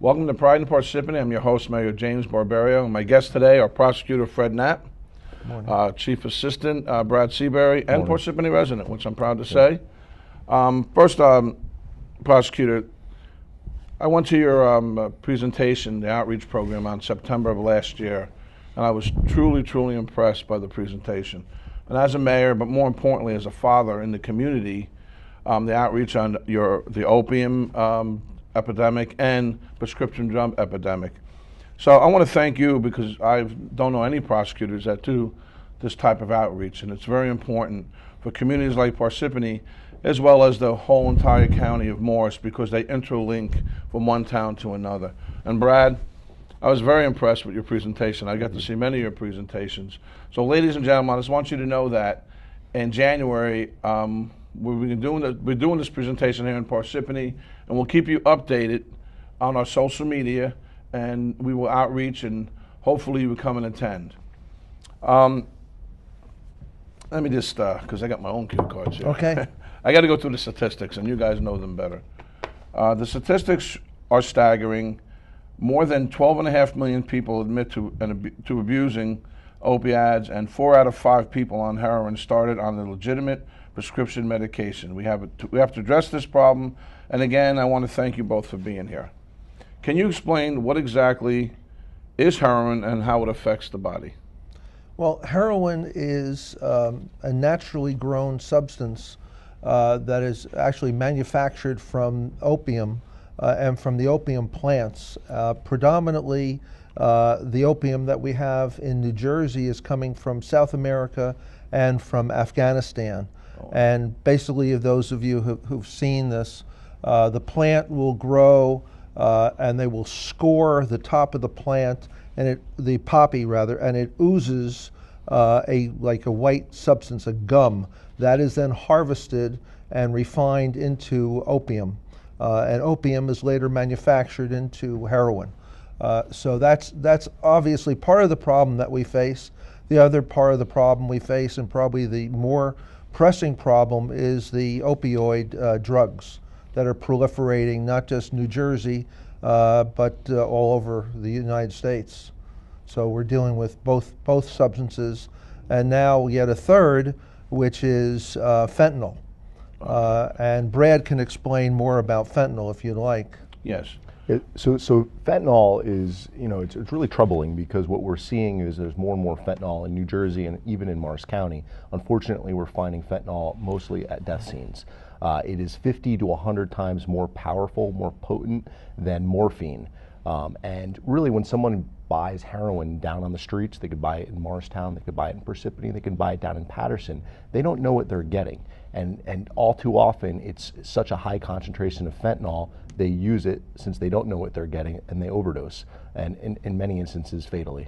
Welcome to Pride in Parsippany. I'm your host, Mayor James Barbario. My guests today are Prosecutor Fred Knapp, Chief Assistant Brad Seabury, and Parsippany resident, which I'm proud to say. First, Prosecutor, I went to your presentation, the outreach program, on September of last year, and I was truly, truly impressed by the presentation. And as a mayor, but more importantly as a father in the community, the outreach on the opium epidemic and prescription drug epidemic. So I want to thank you because I don't know any prosecutors that do this type of outreach, and it's very important for communities like Parsippany as well as the whole entire county of Morris because they interlink from one town to another. And Brad, I was very impressed with your presentation. I got to see many of your presentations. So ladies and gentlemen, I just want you to know that in January, we're doing this presentation here in Parsippany, and we'll keep you updated on our social media, and we will outreach, and hopefully you will come and attend. Let me just, because I got my own cue cards here. Okay. I got to go through the statistics, and you guys know them better. The statistics are staggering. More than 12.5 million people admit to abusing opiates, and 4 out of 5 people on heroin started on a legitimate prescription medication. We have to address this problem, and again, I want to thank you both for being here. Can you explain what exactly is heroin and how it affects the body? Well, heroin is a naturally grown substance that is actually manufactured from opium and from the opium plants. Predominantly, the opium that we have in New Jersey is coming from South America and from Afghanistan. And basically, those of you who've seen this, the plant will grow and they will score the top of the plant, and the poppy rather, and it oozes like a white substance, a gum, that is then harvested and refined into opium. And opium is later manufactured into heroin. So that's obviously part of the problem that we face. The other part of the problem we face, and probably the more pressing problem, is the opioid drugs that are proliferating, not just New Jersey, but all over the United States. So we're dealing with both substances, and now yet a third, which is fentanyl. And Brad can explain more about fentanyl if you'd like. Yes. So fentanyl is, it's really troubling because what we're seeing is there's more and more fentanyl in New Jersey and even in Morris County. Unfortunately, we're finding fentanyl mostly at death scenes. It is 50 to 100 times more powerful, more potent than morphine. And really, when someone buys heroin down on the streets, they could buy it in Morristown, they could buy it in Parsippany, they could buy it down in Patterson, they don't know what they're getting. And all too often, it's such a high concentration of fentanyl, they use it since they don't know what they're getting, and they overdose, and in many instances, fatally.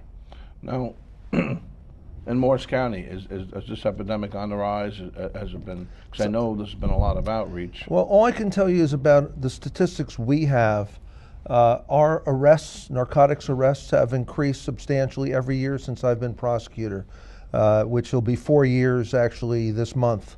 Now, in Morris County, is this epidemic on the rise? Has it been? Because I know there's been a lot of outreach. Well, all I can tell you is about the statistics we have. Our arrests, narcotics arrests, have increased substantially every year since I've been prosecutor, which will be 4 years actually this month.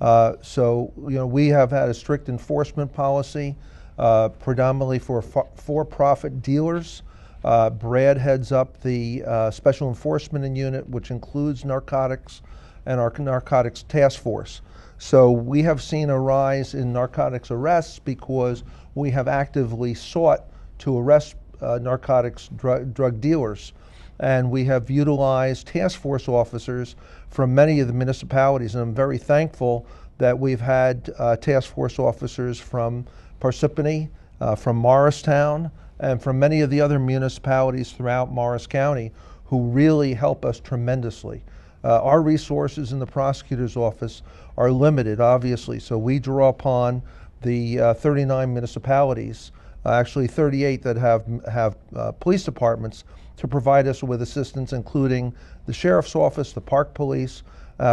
So we have had a strict enforcement policy, predominantly for for-profit dealers. Brad heads up the Special Enforcement Unit, which includes narcotics and our narcotics task force. So we have seen a rise in narcotics arrests because we have actively sought to arrest narcotics drug dealers. And we have utilized task force officers from many of the municipalities. And I'm very thankful that we've had task force officers from Parsippany, from Morristown, and from many of the other municipalities throughout Morris County who really help us tremendously. Our resources in the prosecutor's office are limited, obviously, so we draw upon the 39 municipalities, actually 38 that have police departments, to provide us with assistance, including the sheriff's office, the park police,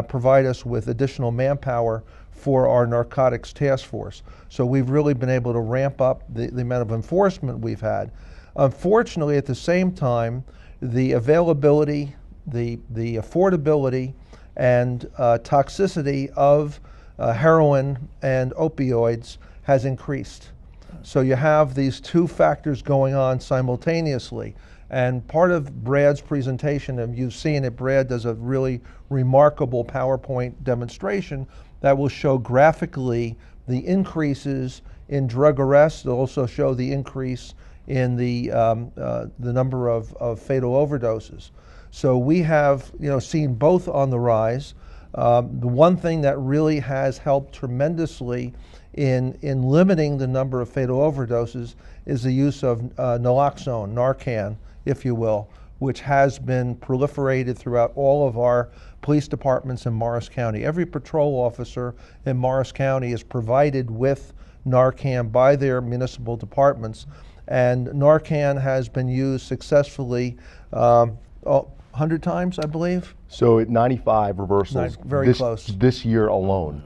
provide us with additional manpower for our narcotics task force. So we've really been able to ramp up the amount of enforcement we've had. Unfortunately, at the same time, the availability, the affordability, and toxicity of heroin and opioids has increased. So you have these two factors going on simultaneously. And part of Brad's presentation, and you've seen it, Brad does a really remarkable PowerPoint demonstration that will show graphically the increases in drug arrests. It'll also show the increase in the number of fatal overdoses. So we have seen both on the rise. The one thing that really has helped tremendously in limiting the number of fatal overdoses is the use of naloxone, Narcan, if you will, which has been proliferated throughout all of our police departments in Morris County. Every patrol officer in Morris County is provided with Narcan by their municipal departments, and Narcan has been used successfully 100 times, I believe. So at 95 reversals Very close. This year alone.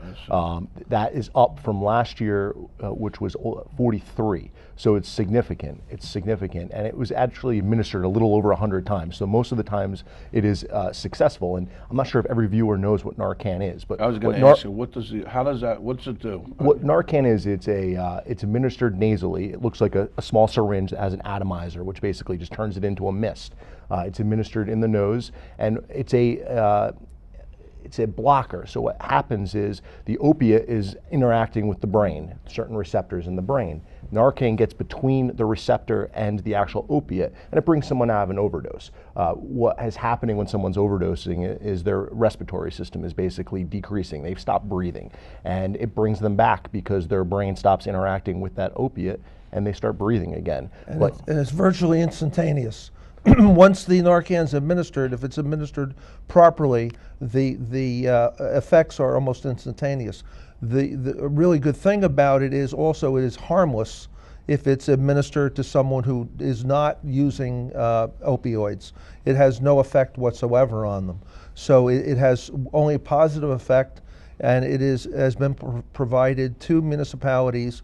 That is up from last year, which was 43. So it's significant. It's significant. And it was actually administered a little over 100 times. So most of the times it is successful. And I'm not sure if every viewer knows what Narcan is. But I was going to ask you, what's it do? What Narcan is, it's administered nasally. It looks like a small syringe that has an atomizer, which basically just turns it into a mist. It's administered in the nose, and it's a blocker. So what happens is the opiate is interacting with the brain, certain receptors in the brain. Narcan gets between the receptor and the actual opiate, and it brings someone out of an overdose. What is happening when someone's overdosing is their respiratory system is basically decreasing. They've stopped breathing, and it brings them back because their brain stops interacting with that opiate, and they start breathing again. And it's virtually instantaneous. Once the Narcan is administered, if it's administered properly, the effects are almost instantaneous. The really good thing about it is also it is harmless if it's administered to someone who is not using opioids. It has no effect whatsoever on them. So it has only a positive effect, and it has been provided to municipalities.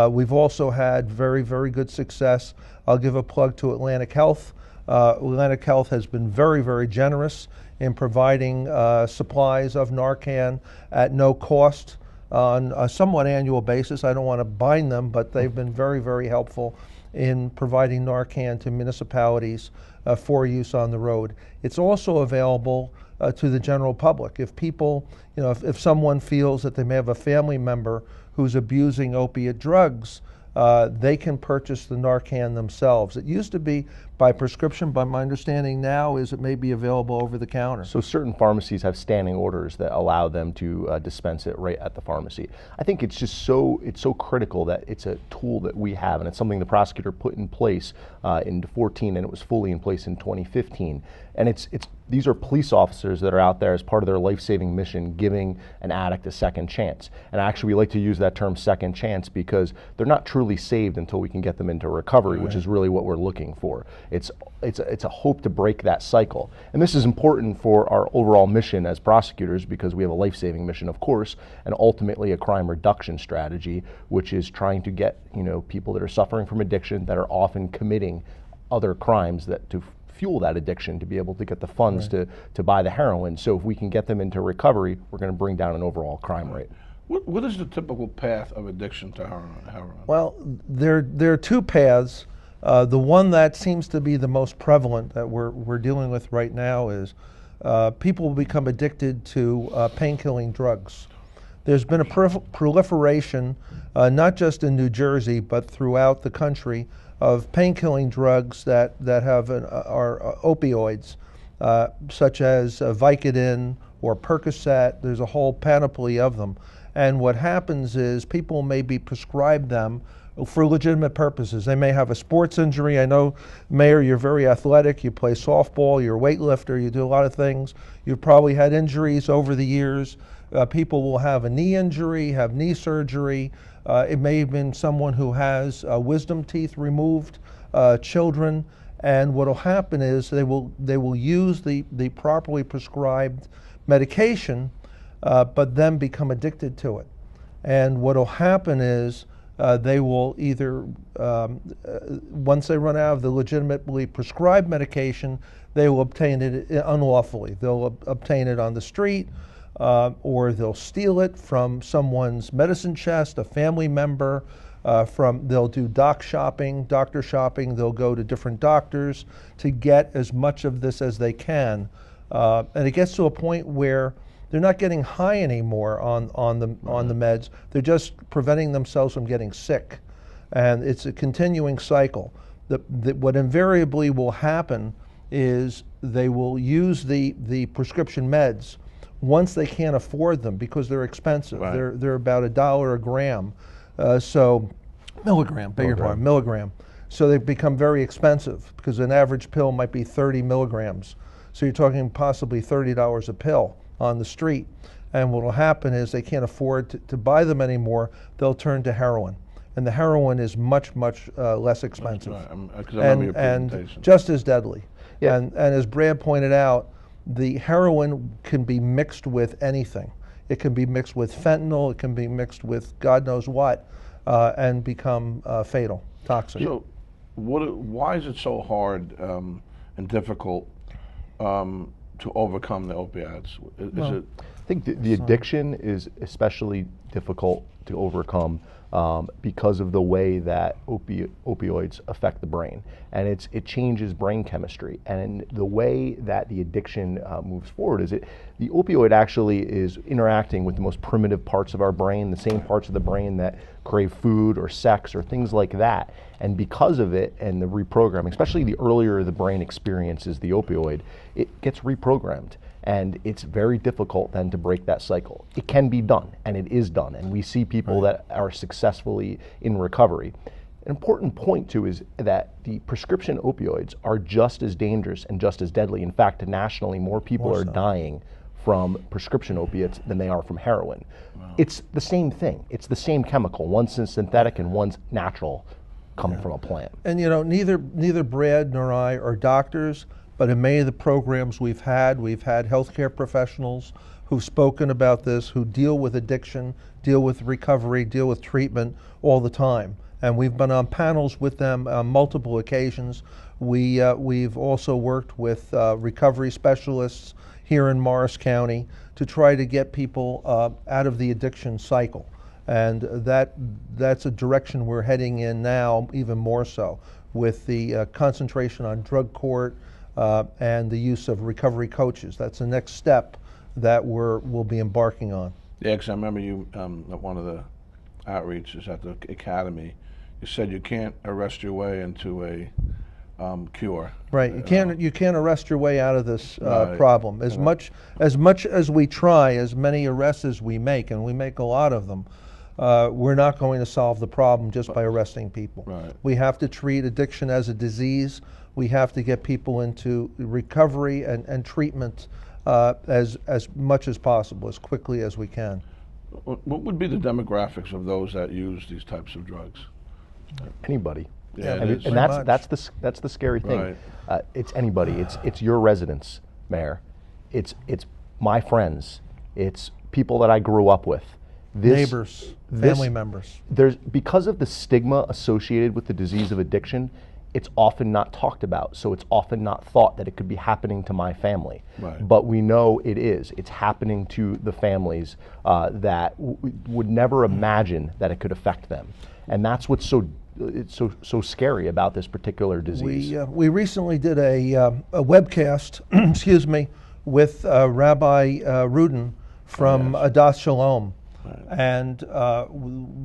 We've also had very, very good success. I'll give a plug to Atlantic Health. Atlantic Health has been very, very generous in providing supplies of Narcan at no cost on a somewhat annual basis. I don't want to bind them, but they've been very, very helpful in providing Narcan to municipalities for use on the road. It's also available to the general public. If people, if someone feels that they may have a family member who's abusing opiate drugs, they can purchase the Narcan themselves. It used to be by prescription, but my understanding now is it may be available over the counter. So certain pharmacies have standing orders that allow them to dispense it right at the pharmacy. I think it's just so critical that it's a tool that we have, and it's something the prosecutor put in place in 2014, and it was fully in place in 2015. And these are police officers that are out there as part of their life-saving mission, giving an addict a second chance. And actually, we like to use that term second chance because they're not truly saved until we can get them into recovery, which is really what we're looking for. It's a hope to break that cycle. And this is important for our overall mission as prosecutors because we have a life-saving mission, of course, and ultimately a crime reduction strategy, which is trying to get people that are suffering from addiction, that are often committing other crimes to fuel that addiction, to be able to get the funds to buy the heroin. So if we can get them into recovery, we're going to bring down an overall crime rate. What is the typical path of addiction to heroin? Well, there are two paths. The one that seems to be the most prevalent that we're dealing with right now is people become addicted to pain-killing drugs. There's been a proliferation, not just in New Jersey, but throughout the country, of pain-killing drugs that are opioids, such as Vicodin or Percocet. There's a whole panoply of them. And what happens is people may be prescribed them for legitimate purposes. They may have a sports injury. I know, Mayor, you're very athletic. You play softball, you're a weightlifter, you do a lot of things. You've probably had injuries over the years. People will have a knee injury, have knee surgery. It may have been someone who has wisdom teeth removed, children, and what will happen is they will use the properly prescribed medication, but then become addicted to it. And what will happen is they will either, once they run out of the legitimately prescribed medication, they will obtain it unlawfully. They'll obtain it on the street, or they'll steal it from someone's medicine chest, a family member. They'll do doctor shopping. They'll go to different doctors to get as much of this as they can, and it gets to a point where they're not getting high anymore on the meds. They're just preventing themselves from getting sick, and it's a continuing cycle. What invariably will happen is they will use the prescription meds once they can't afford them because they're expensive. Right. They're about $1 a gram, milligram. So they become very expensive because an average pill might be 30 milligrams. So you're talking possibly $30 a pill on the street. And what will happen is they can't afford to buy them anymore. They'll turn to heroin. And the heroin is much, much less expensive. Right. I remember your presentation. And just as deadly. Yeah. And as Brad pointed out, the heroin can be mixed with anything. It can be mixed with fentanyl. It can be mixed with God knows what, and become fatal, toxic. So, why is it so hard and difficult to overcome the opiates? I think the addiction is especially difficult to overcome because of the way that opioids affect the brain, and it changes brain chemistry. And the way that the addiction moves forward is the opioid actually is interacting with the most primitive parts of our brain, the same parts of the brain that crave food or sex or things like that. And because of it and the reprogramming, especially the earlier the brain experiences the opioid, it gets reprogrammed. And it's very difficult then to break that cycle. It can be done, and it is done. And we see people that are successfully in recovery. An important point, too, is that the prescription opioids are just as dangerous and just as deadly. In fact, nationally, more people are dying from prescription opiates than they are from heroin. Wow. It's the same thing. It's the same chemical. One's synthetic and one's natural, coming from a plant. And neither Brad nor I are doctors, but in many of the programs we've had healthcare professionals who've spoken about this, who deal with addiction, deal with recovery, deal with treatment all the time. And we've been on panels with them on multiple occasions. We've also worked with recovery specialists here in Morris County to try to get people out of the addiction cycle. And that's a direction we're heading in now, even more so, with the concentration on drug court, and the use of recovery coaches. That's the next step that we'll be embarking on. Yeah, because I remember you at one of the outreaches at the academy, you said you can't arrest your way into a cure. Right. You can't arrest your way out of this problem. As much as we try, as many arrests as we make, and we make a lot of them, we're not going to solve the problem just by arresting people. Right. We have to treat addiction as a disease. We have to get people into recovery and treatment as much as possible, as quickly as we can. What would be the demographics of those that use these types of drugs? Anybody. Yeah, and that's the scary thing. Right. It's anybody. It's your residents, Mayor. It's my friends. It's people that I grew up with. Neighbors, family members. Because of the stigma associated with the disease of addiction, it's often not talked about. So it's often not thought that it could be happening to my family. Right. But we know it is. It's happening to the families that would never imagine that it could affect them. And that's what's so scary about this particular disease. We recently did a webcast, excuse me, with Rabbi Rudin from Adath Shalom. Right. And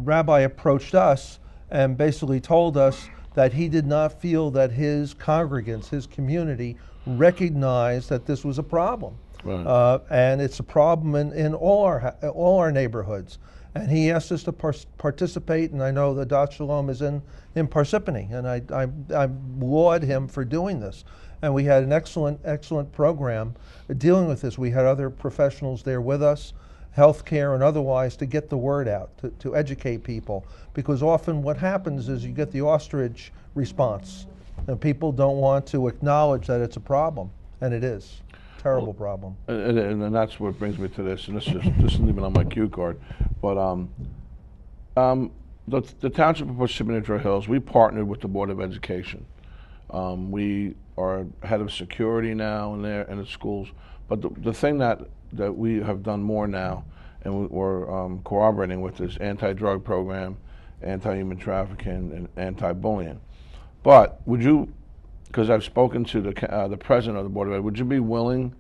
Rabbi approached us and basically told us that he did not feel that his congregants, his community, recognized that this was a problem. Right. And it's a problem in all our neighborhoods. And he asked us to participate, and I know that Adath Shalom is in Parsippany, and I laud him for doing this. And we had an excellent program dealing with this. We had other professionals there with us, healthcare and otherwise, to get the word out, to educate people. Because often what happens is you get the ostrich response, and people don't want to acknowledge that it's a problem, and it is. Terrible problem. And that's what brings me to this, and this isn't even on my cue card, but the Township of Parsippany Troy Hills, we partnered with the Board of Education. We are head of security now in the schools, but the thing that we have done more now, and we're cooperating with this anti-drug program anti-human trafficking, and anti-bullying. But would you, because I've spoken to the president of the board of ed, would you be willing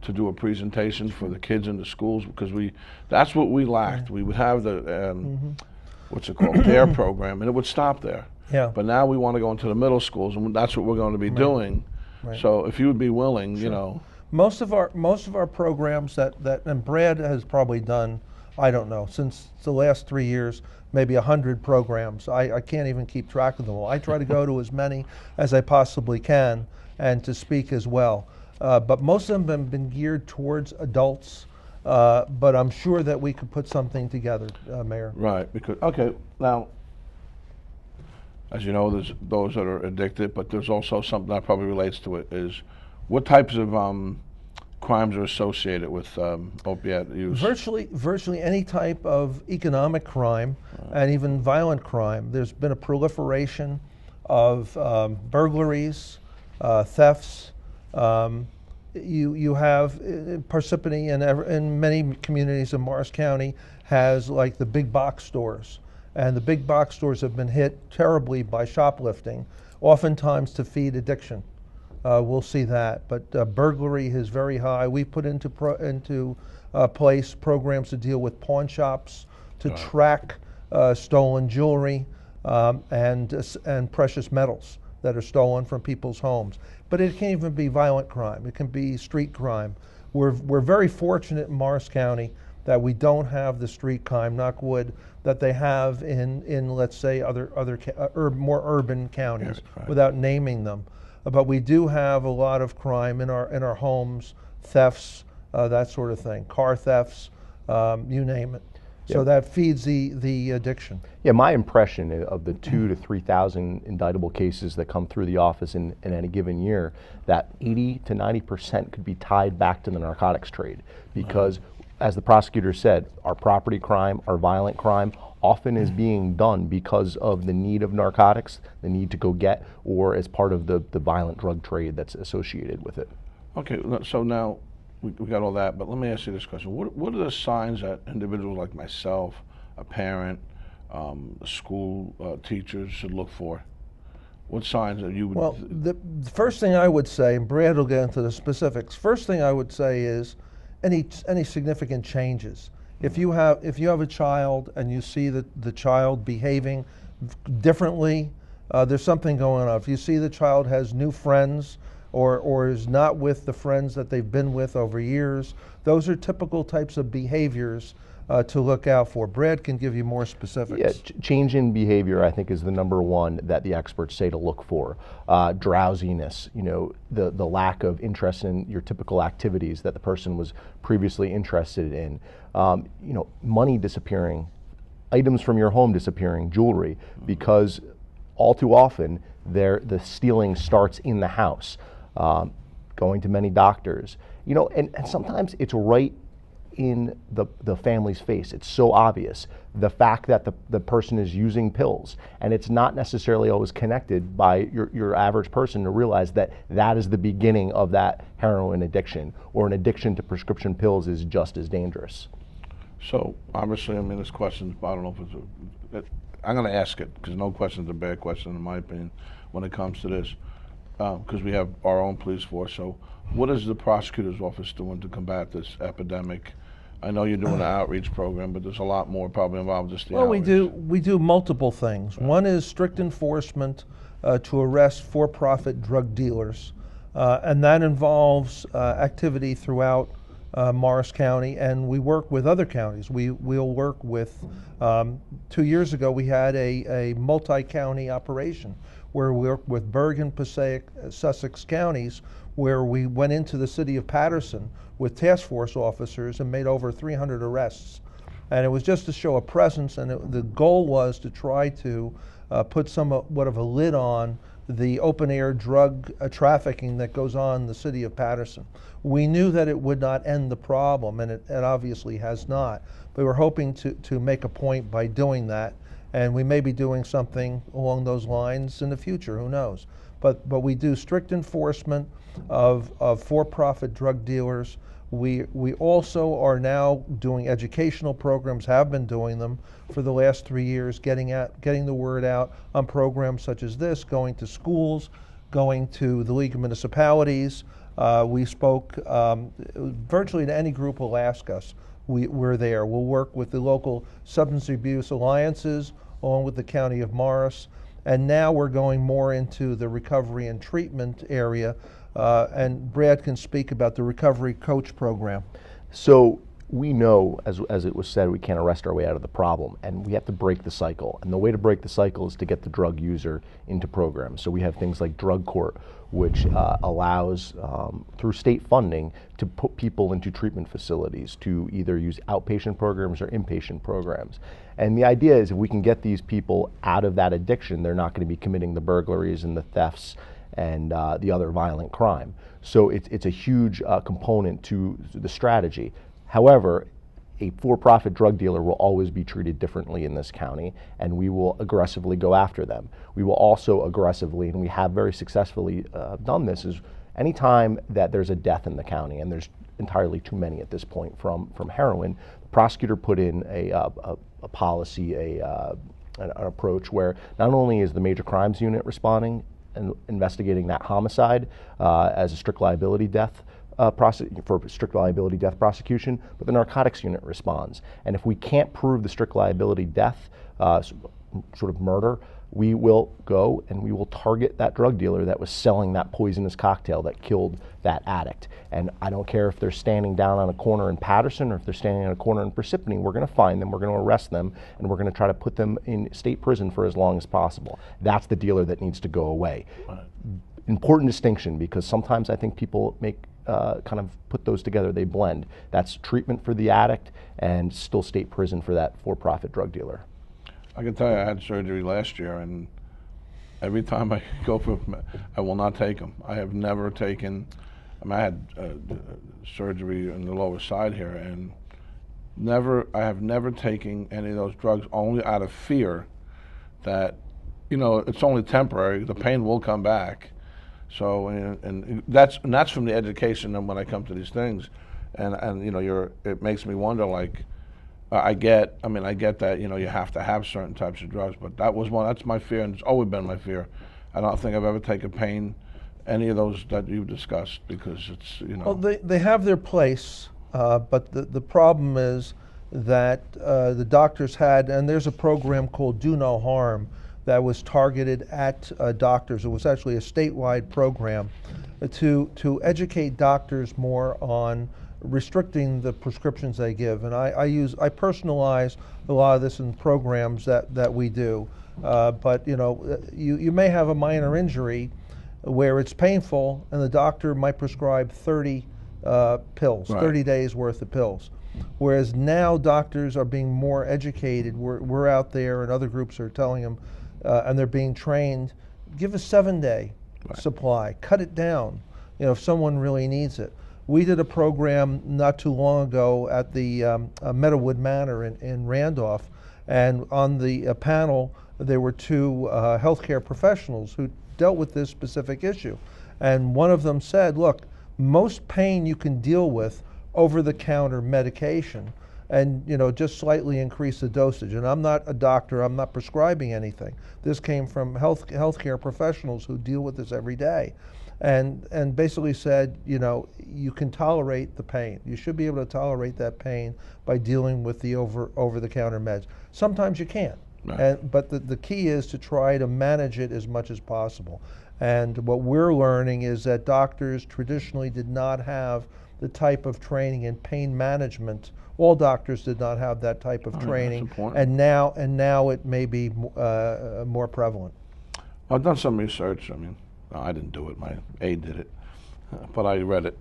to do a presentation for the kids in the schools? Because that's what we lacked. We would have the what's it called, DARE program, and it would stop there. Yeah. But now we want to go into the middle schools, and that's what we're going to be doing. Right. So if you would be willing, you know. Most of our programs that and Brad has probably done, I don't know, since the last 3 years, maybe 100 programs. I can't even keep track of them all. I try to go to as many as I possibly can and to speak as well. But most of them have been geared towards adults. But I'm sure that we could put something together, Mayor. Right, because, okay, now, as you know, there's those that are addicted, but there's also something that probably relates to it, is what types of crimes are associated with opiate use? Virtually any type of economic crime and even violent crime. There's been a proliferation of burglaries, thefts. You have Parsippany and many communities in Morris County has like the big box stores, and the big box stores have been hit terribly by shoplifting, oftentimes to feed addiction. We'll see that, but burglary is very high. We put into place programs to deal with pawn shops to track stolen jewelry and precious metals that are stolen from people's homes. But it can't even be violent crime. It can be street crime. We're very fortunate in Morris County that we don't have the street crime, knock wood, that they have in let's say other more urban counties, right, without naming them. But we do have a lot of crime in our homes, thefts, that sort of thing, car thefts, you name it. So that feeds the addiction. Yeah, my impression of the 2,000 to 3,000 indictable cases that come through the office in any given year, that 80 to 90% could be tied back to the narcotics trade, because, as the prosecutor said, our property crime, our violent crime, often is being done because of the need of narcotics, the need to go get, or as part of the violent drug trade that's associated with it. Okay, so now we got all that, but let me ask you this question. What are the signs that individuals like myself, a parent, school teachers should look for? What signs that you would... Well, the first thing I would say, and Brad will get into the specifics, first thing I would say is any significant changes. If you have a child and you see the child behaving differently, there's something going on. If you see the child has new friends or is not with the friends that they've been with over years, those are typical types of behaviors to look out for. Brad can give you more specifics. Yeah, change in behavior, I think, is the number one that the experts say to look for. Drowsiness, the lack of interest in your typical activities that the person was previously interested in. Money disappearing, items from your home disappearing, jewelry, because all too often the stealing starts in the house. Going to many doctors, and sometimes it's right in the family's face. It's so obvious. The fact that the person is using pills, and it's not necessarily always connected by your average person to realize that is the beginning of that heroin addiction, or an addiction to prescription pills is just as dangerous. So obviously, this question, I don't know if I'm going to ask it, because no question is a bad question in my opinion when it comes to this, because we have our own police force. So what is the prosecutor's office doing to combat this epidemic? I know you're doing an outreach program, but there's a lot more probably involved just the outreach. We do multiple things. Right. One is strict enforcement to arrest for-profit drug dealers, and that involves activity throughout Morris County, and we work with other counties. We'll work with, 2 years ago we had a multi-county operation where we worked with Bergen, Passaic, Sussex counties, where we went into the city of Patterson with task force officers and made over 300 arrests. And it was just to show a presence, and the goal was to try to put somewhat of a lid on the open-air drug trafficking that goes on in the city of Patterson. We knew that it would not end the problem, and it obviously has not. But we're hoping to make a point by doing that, and we may be doing something along those lines in the future, who knows. But we do strict enforcement of for-profit drug dealers. We also are now doing educational programs, have been doing them for the last 3 years, getting the word out on programs such as this, going to schools, going to the League of Municipalities. We spoke virtually to any group who'll ask us. We're there. We'll work with the local substance abuse alliances, along with the County of Morris. And now we're going more into the recovery and treatment area. And Brad can speak about the Recovery Coach Program. So we know, as it was said, we can't arrest our way out of the problem, and we have to break the cycle. And the way to break the cycle is to get the drug user into programs. So we have things like drug court, which allows, through state funding, to put people into treatment facilities to either use outpatient programs or inpatient programs. And the idea is if we can get these people out of that addiction, they're not going to be committing the burglaries and the thefts and the other violent crime. So it's a huge component to the strategy. However, a for-profit drug dealer will always be treated differently in this county, and we will aggressively go after them. We will also aggressively, and we have very successfully done this, is anytime that there's a death in the county, and there's entirely too many at this point from heroin, the prosecutor put in a policy, an approach where not only is the Major Crimes Unit responding and investigating that homicide as a strict liability death, for strict liability death prosecution, but the narcotics unit responds. And if we can't prove the strict liability death, sort of murder, we will go and we will target that drug dealer that was selling that poisonous cocktail that killed that addict. And I don't care if they're standing down on a corner in Patterson or if they're standing on a corner in Parsippany, we're going to find them, we're going to arrest them, and we're going to try to put them in state prison for as long as possible. That's the dealer that needs to go away. Right. Important distinction, because sometimes I think people make kind of put those together, they blend. That's treatment for the addict and still state prison for that for-profit drug dealer. I can tell you I had surgery last year, and every time I go for, I will not take them. I have never taken, I had surgery in the lower side here, and I have never taken any of those drugs, only out of fear that, it's only temporary, the pain will come back. So, and that's from the education and when I come to these things, and it makes me wonder, like, I get that, you have to have certain types of drugs, but that's my fear, and it's always been my fear. I don't think I've ever taken pain, any of those that you've discussed, because it's, Well, they have their place, but the problem is that the doctors and there's a program called Do No Harm that was targeted at doctors. It was actually a statewide program to educate doctors more on restricting the prescriptions they give. And I personalize a lot of this in programs that we do. But you may have a minor injury where it's painful, and the doctor might prescribe 30 pills, right. 30 days worth of pills. Whereas now doctors are being more educated. We're out there, and other groups are telling them, and they're being trained, give a 7-day right. supply, cut it down, if someone really needs it. We did a program not too long ago at the Meadowood Manor in Randolph, and on the panel there were two healthcare professionals who dealt with this specific issue. And one of them said, look, most pain you can deal with over-the-counter medication, and just slightly increase the dosage. And I'm not a doctor, I'm not prescribing anything. This came from healthcare professionals who deal with this every day. And basically said, you can tolerate the pain. You should be able to tolerate that pain by dealing with the over-the-counter meds. Sometimes you can't. Right. But the key is to try to manage it as much as possible. And what we're learning is that doctors traditionally did not have the type of training in pain management. All doctors did not have that type of training, and now it may be more prevalent. I've done some research. I didn't do it. My aide did it, but I read it.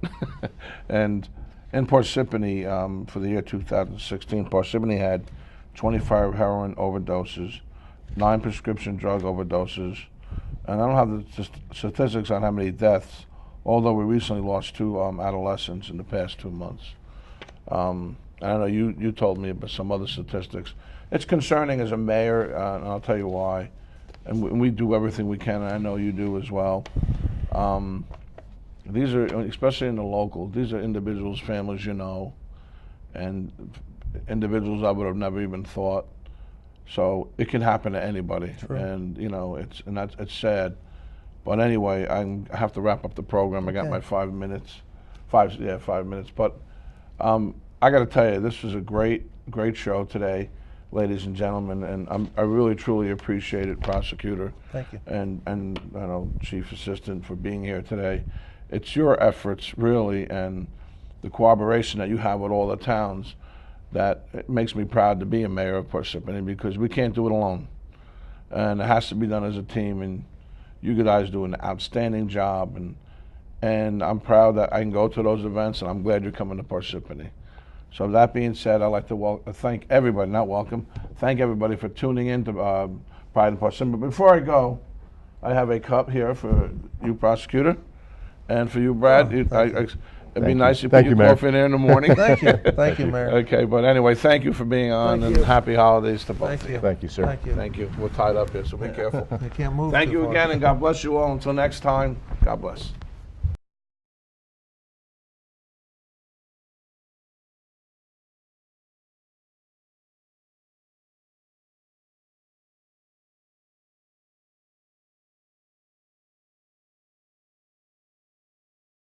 And in Parsippany, for the year 2016, Parsippany had 25 heroin overdoses, 9 prescription drug overdoses, and I don't have the statistics on how many deaths, although we recently lost 2 adolescents in the past 2 months. I know you told me about some other statistics. It's concerning as a mayor, and I'll tell you why. And we do everything we can, and I know you do as well. these are, especially in the local, these are individuals, families and individuals I would have never even thought. So it can happen to anybody, True. and it's sad. But anyway, I have to wrap up the program. I got Okay. my 5 minutes, 5 minutes. But I got to tell you, this was a great show today, ladies and gentlemen, and I really truly appreciate it, prosecutor. Thank you. And Chief Assistant, for being here today. It's your efforts really, and the cooperation that you have with all the towns, that it makes me proud to be a mayor of Parsippany, because we can't do it alone, and it has to be done as a team. And you guys do an outstanding job, and I'm proud that I can go to those events, and I'm glad you're coming to Parsippany. So that being said, I'd like to thank everybody, thank everybody for tuning in to Pride in Parsippany. But before I go, I have a cup here for you, prosecutor, and for you, Brad. It'd be nice if you put your coffee in there in the morning. Thank you, Mayor. Okay, but anyway, thank you for being on, Thank and you. happy holidays to both Thank of you. you. Thank you, sir. Thank you. Thank you. We're tied up here, so be careful. You can't move Thank too you far. again, and God bless you all. Until next time, God bless.